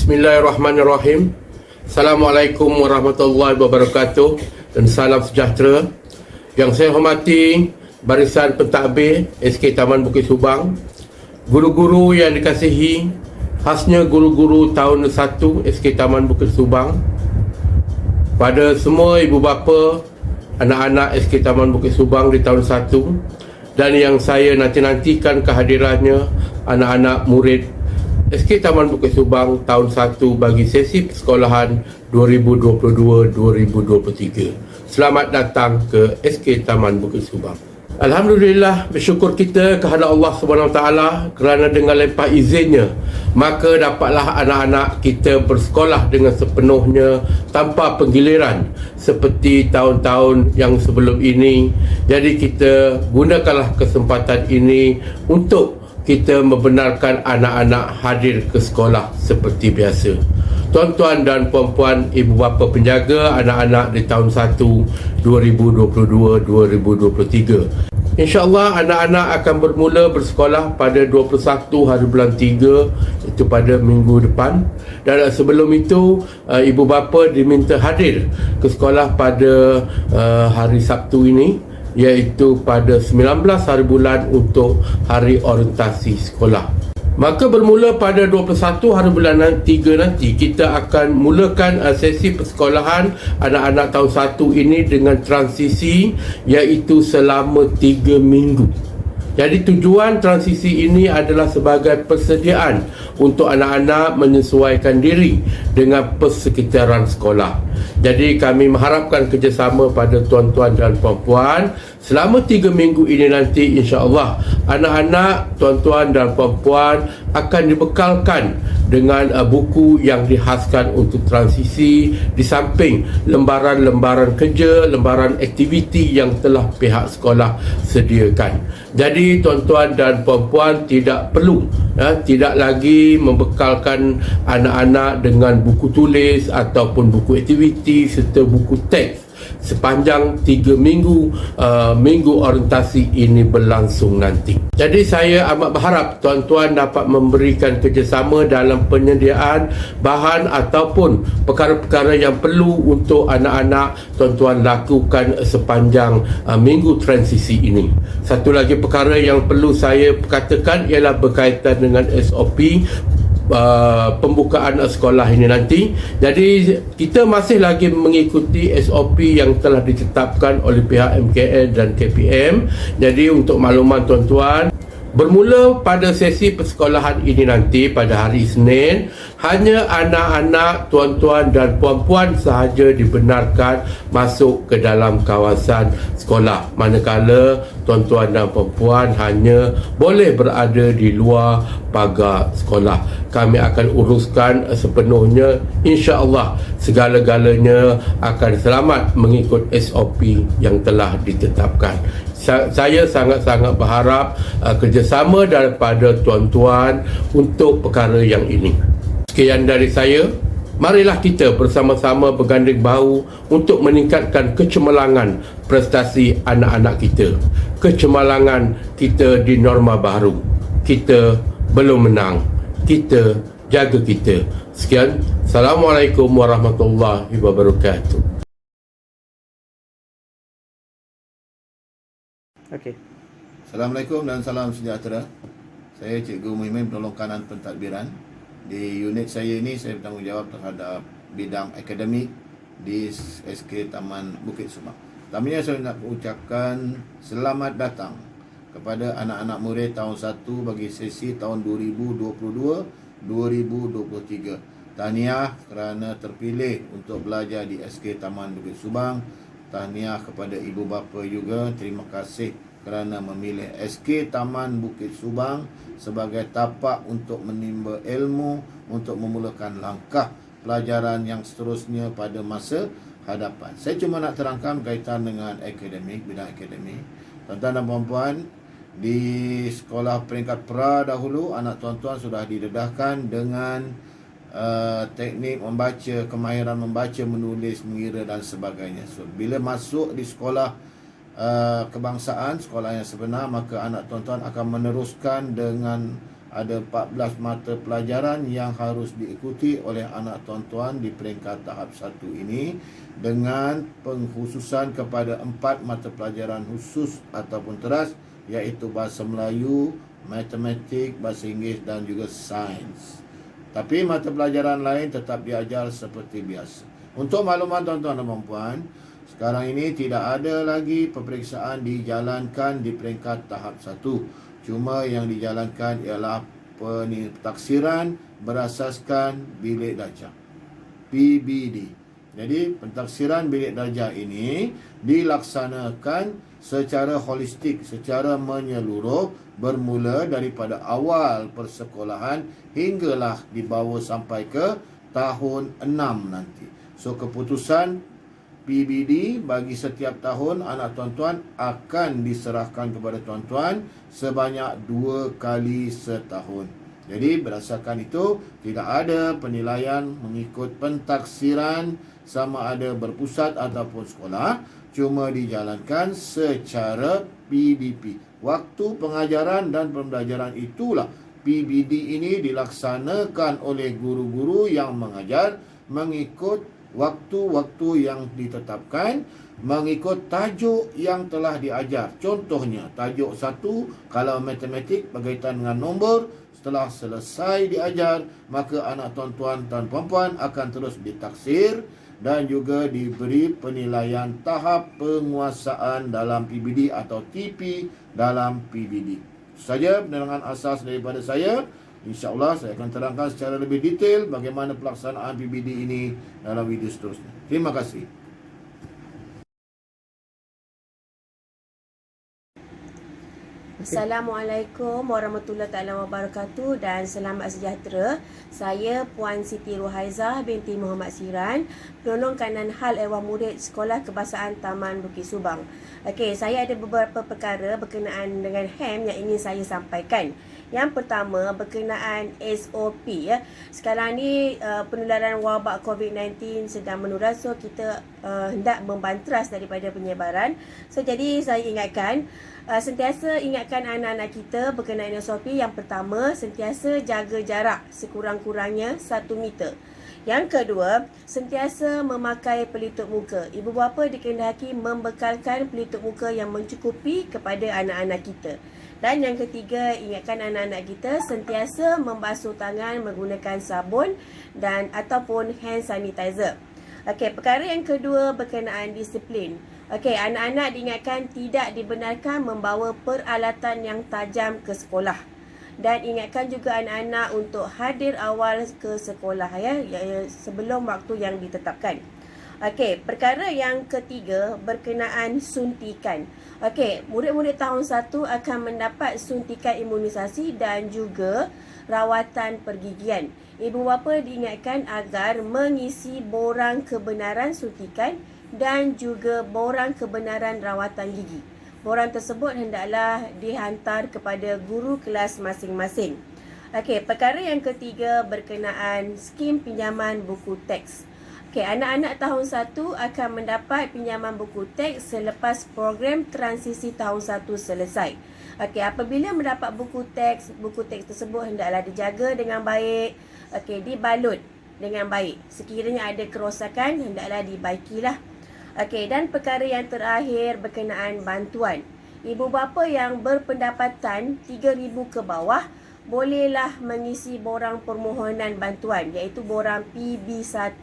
Bismillahirrahmanirrahim. Assalamualaikum warahmatullahi wabarakatuh dan salam sejahtera. Yang saya hormati barisan pentadbir SK Taman Bukit Subang, guru-guru yang dikasihi, khasnya guru-guru tahun 1 SK Taman Bukit Subang, pada semua ibu bapa anak-anak SK Taman Bukit Subang di tahun 1, dan yang saya nanti-nantikan kehadirannya anak-anak murid SK Taman Bukit Subang tahun 1 bagi sesi persekolahan 2022-2023. Selamat datang ke SK Taman Bukit Subang. Alhamdulillah, bersyukur kita kepada Allah SWT kerana dengan limpah izinnya, maka dapatlah anak-anak kita bersekolah dengan sepenuhnya tanpa penggiliran seperti tahun-tahun yang sebelum ini. Jadi kita gunakanlah kesempatan ini untuk kita membenarkan anak-anak hadir ke sekolah seperti biasa. Tuan-tuan dan puan-puan, ibu bapa penjaga anak-anak di tahun 1 2022-2023. InsyaAllah anak-anak akan bermula bersekolah pada 21 hari bulan 3, itu pada minggu depan. Dan sebelum itu, ibu bapa diminta hadir ke sekolah pada hari Sabtu ini, iaitu pada 19 hari bulan untuk hari orientasi sekolah. Maka bermula pada 21 hari bulan 3 nanti, kita akan mulakan sesi persekolahan anak-anak tahun 1 ini dengan transisi, iaitu selama 3 minggu. Jadi tujuan transisi ini adalah sebagai persediaan untuk anak-anak menyesuaikan diri dengan persekitaran sekolah. Jadi kami mengharapkan kerjasama pada tuan-tuan dan puan-puan. Selama 3 minggu ini nanti, insya-Allah anak-anak, tuan-tuan dan puan-puan akan dibekalkan dengan buku yang dihaskan untuk transisi, di samping lembaran-lembaran kerja, lembaran aktiviti yang telah pihak sekolah sediakan. Jadi tuan-tuan dan puan-puan tidak perlu tidak lagi membekalkan anak-anak dengan buku tulis ataupun buku aktiviti serta buku teks sepanjang 3 minggu minggu orientasi ini berlangsung nanti. Jadi saya amat berharap tuan-tuan dapat memberikan kerjasama dalam penyediaan bahan ataupun perkara-perkara yang perlu untuk anak-anak tuan-tuan lakukan sepanjang minggu transisi ini. Satu lagi perkara yang perlu saya katakan ialah berkaitan dengan SOP pembukaan sekolah ini nanti. Jadi kita masih lagi mengikuti SOP yang telah ditetapkan oleh pihak MKN dan KPM. Jadi untuk makluman tuan-tuan, bermula pada sesi persekolahan ini nanti pada hari Isnin, hanya anak-anak, tuan-tuan dan puan-puan sahaja dibenarkan masuk ke dalam kawasan sekolah, manakala tuan-tuan dan puan-puan hanya boleh berada di luar pagar sekolah. Kami akan uruskan sepenuhnya, insya-Allah segala-galanya akan selamat mengikut SOP yang telah ditetapkan. Saya sangat-sangat berharap kerjasama daripada tuan-tuan untuk perkara yang ini. Sekian dari saya. Marilah kita bersama-sama berganding bahu untuk meningkatkan kecemerlangan prestasi anak-anak kita. Kecemerlangan kita di norma baru. Kita belum menang. Kita jaga kita. Sekian. Assalamualaikum warahmatullahi wabarakatuh. Okey. Assalamualaikum dan salam sejahtera. Saya Cikgu Muhyiddin, penolong kanan pentadbiran. Di unit saya ini, saya bertanggungjawab terhadap bidang akademik di SK Taman Bukit Subang. Pertamanya saya nak ucapkan selamat datang kepada anak-anak murid tahun 1 bagi sesi tahun 2022-2023. Tahniah kerana terpilih untuk belajar di SK Taman Bukit Subang. Tahniah kepada ibu bapa juga. Terima kasih kerana memilih SK Taman Bukit Subang sebagai tapak untuk menimba ilmu, untuk memulakan langkah pelajaran yang seterusnya pada masa hadapan. Saya cuma nak terangkan berkaitan dengan akademik, bidang akademik. Tuan-tuan dan puan-puan, di sekolah peringkat pra dahulu, anak tuan-tuan sudah didedahkan dengan teknik membaca, kemahiran membaca, menulis, mengira dan sebagainya. So, bila masuk di sekolah kebangsaan, sekolah yang sebenar, maka anak tuan-tuan akan meneruskan dengan ada 14 mata pelajaran yang harus diikuti oleh anak tuan-tuan di peringkat tahap 1 ini, dengan pengkhususan kepada 4 mata pelajaran khusus ataupun teras, iaitu bahasa Melayu, matematik, bahasa Inggeris dan juga sains. Tapi mata pelajaran lain tetap diajar seperti biasa. Untuk makluman tuan-tuan dan puan-puan, sekarang ini tidak ada lagi peperiksaan dijalankan di peringkat tahap 1. Cuma yang dijalankan ialah pentaksiran berasaskan bilik darjah, PBD. Jadi pentaksiran bilik darjah ini dilaksanakan secara holistik, secara menyeluruh, bermula daripada awal persekolahan hinggalah dibawa sampai ke tahun 6 nanti. So keputusan PBD bagi setiap tahun anak tuan-tuan akan diserahkan kepada tuan-tuan sebanyak 2 kali setahun. Jadi berdasarkan itu tidak ada penilaian mengikut pentaksiran sama ada berpusat ataupun sekolah, cuma dijalankan secara PDP. Waktu pengajaran dan pembelajaran itulah PBD ini dilaksanakan oleh guru-guru yang mengajar mengikut waktu-waktu yang ditetapkan, mengikut tajuk yang telah diajar. Contohnya, tajuk 1 kalau matematik berkaitan dengan nombor, setelah selesai diajar, maka anak tuan-tuan dan puan-puan akan terus ditaksir dan juga diberi penilaian tahap penguasaan dalam PBD atau TP dalam PBD. Itu saja penerangan asas daripada saya. InsyaAllah saya akan terangkan secara lebih detail bagaimana pelaksanaan PBD ini dalam video seterusnya. Terima kasih. Assalamualaikum warahmatullahi wabarakatuh dan selamat sejahtera. Saya Puan Siti Ruhaizah binti Muhammad Siran, penolong kanan hal ehwal murid Sekolah Kebahasaan Taman Bukit Subang. Okey, saya ada beberapa perkara berkenaan dengan HAM yang ingin saya sampaikan. Yang pertama berkenaan SOP ya. Sekarang ni penularan wabak COVID-19 sedang menurun, so kita hendak membantras daripada penyebaran. So jadi saya ingatkan, sentiasa ingatkan anak-anak kita berkenaan SOP. Yang pertama, sentiasa jaga jarak sekurang-kurangnya 1 meter. Yang kedua, sentiasa memakai pelitup muka. Ibu bapa dikehendaki membekalkan pelitup muka yang mencukupi kepada anak-anak kita. Dan yang ketiga, ingatkan anak-anak kita sentiasa membasuh tangan menggunakan sabun dan ataupun hand sanitizer. Okey, perkara yang kedua berkenaan disiplin. Okey, anak-anak diingatkan tidak dibenarkan membawa peralatan yang tajam ke sekolah. Dan ingatkan juga anak-anak untuk hadir awal ke sekolah ya sebelum waktu yang ditetapkan. Okey, perkara yang ketiga berkenaan suntikan. Okey, murid-murid tahun 1 akan mendapat suntikan imunisasi dan juga rawatan pergigian. Ibu bapa diingatkan agar mengisi borang kebenaran suntikan dan juga borang kebenaran rawatan gigi. Borang tersebut hendaklah dihantar kepada guru kelas masing-masing. Okey, perkara yang ketiga berkenaan skim pinjaman buku teks. Okey, anak-anak tahun 1 akan mendapat pinjaman buku teks selepas program transisi tahun 1 selesai. Okey, apabila mendapat buku teks tersebut hendaklah dijaga dengan baik. Okey, dibalut dengan baik. Sekiranya ada kerosakan, hendaklah dibaikilah. Okey, dan perkara yang terakhir berkenaan bantuan. Ibu bapa yang berpendapatan 3,000 ke bawah bolehlah mengisi borang permohonan bantuan, iaitu borang PB1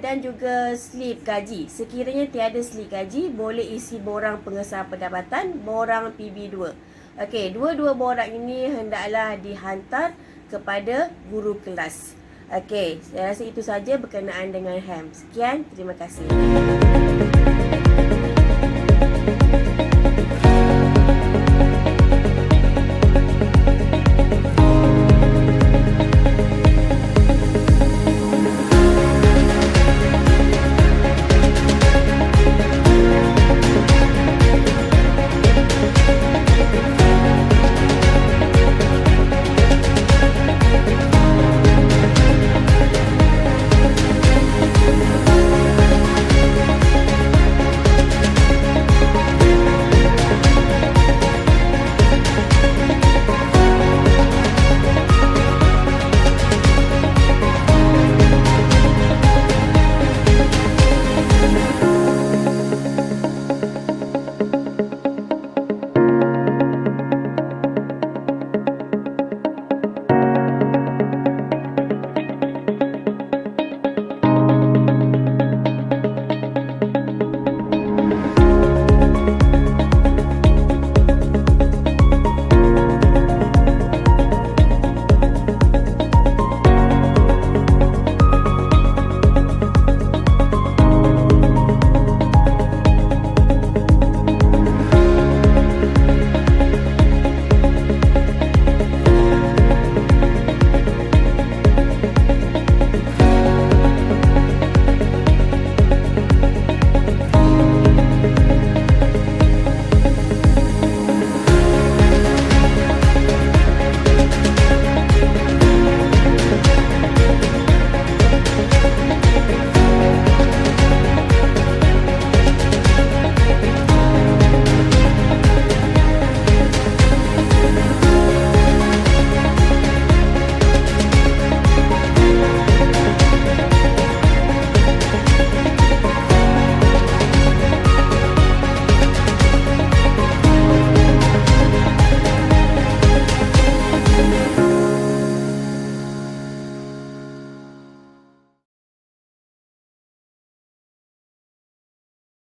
dan juga slip gaji. Sekiranya tiada slip gaji, boleh isi borang pengesahan pendapatan, borang PB2. Okey, dua-dua borang ini hendaklah dihantar kepada guru kelas. Okey, saya rasa itu saja berkenaan dengan HAM. Sekian, terima kasih.